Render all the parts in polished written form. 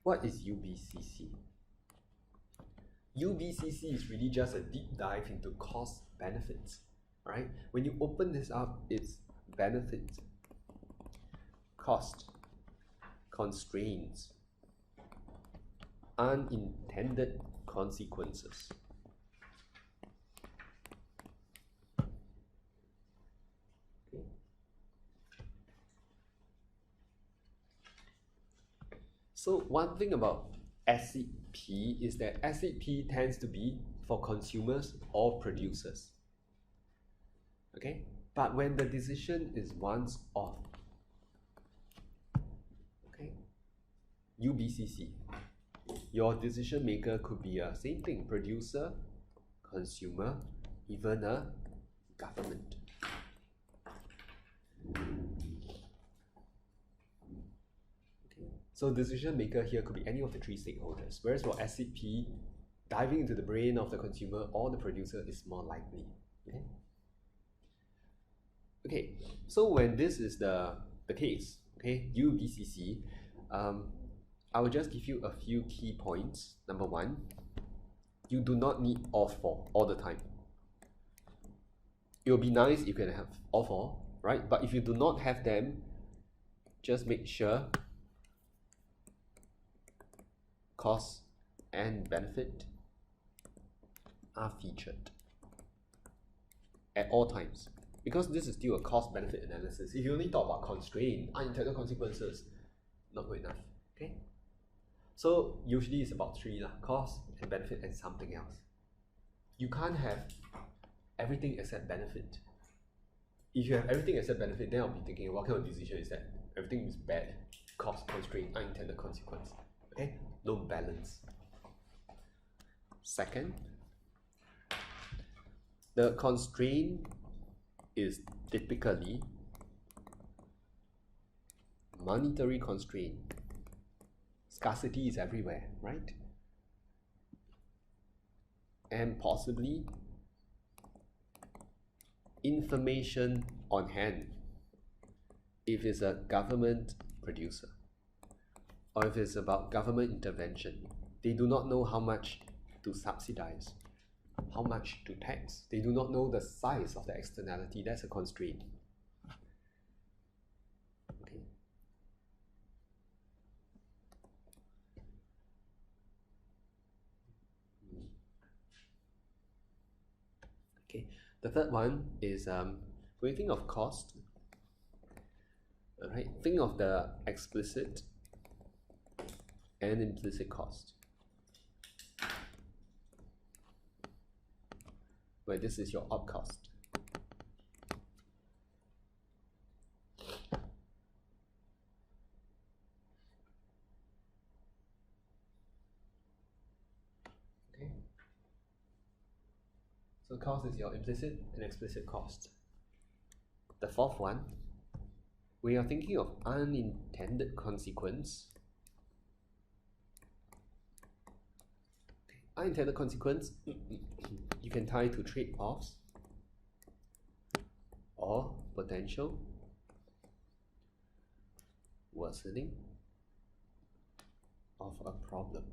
What is UBCC? UBCC is really just a deep dive into cost benefits, right? When you open this up, it's benefits, cost, constraints, unintended consequences. Okay. So one thing about SCP is that SCP tends to be for consumers or producers. Okay, but when the decision is once off, okay, UBCC, your decision maker could be a same thing, producer, consumer, even a government. So decision maker here could be any of the three stakeholders, whereas for SCP, diving into the brain of the consumer or the producer is more likely. Okay, so when this is the case, okay, UBCC, I will just give you a few key points. Number one, you do not need all four all the time. It will be nice if you can have all four, right? But if you do not have them, just make sure cost and benefit are featured at all times, because this is still a cost-benefit analysis. If you only talk about constraint, unintended consequences, not good enough. Okay, so usually it's about three lah: cost and benefit and something else. You can't have everything except benefit. If you have everything except benefit, then I'll be thinking, what kind of decision is that? Everything is bad: cost, constraint, unintended consequence. Okay, no balance. Second, the constraint is typically monetary constraint. Scarcity is everywhere, right? And possibly information on hand if it's a government producer, or if it's about government intervention. They do not know how much to subsidize, how much to tax. They do not know the size of the externality. That's a constraint. Okay. Okay. The third one is when you think of cost, right? Think of the explicit and implicit cost, where this is your op cost. Okay. So cost is your implicit and explicit cost. The fourth one, when you're thinking of unintended consequence, unintended consequence, you can tie to trade-offs or potential worsening of a problem.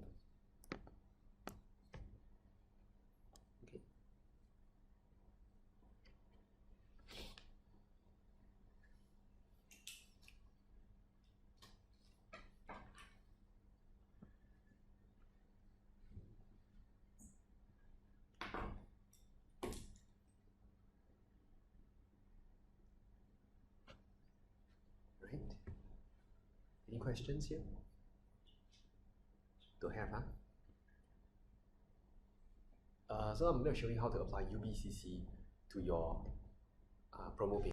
Okay. Right? Any questions here? Don't have, huh? So I'm going to show you how to apply UBCC to your promo page.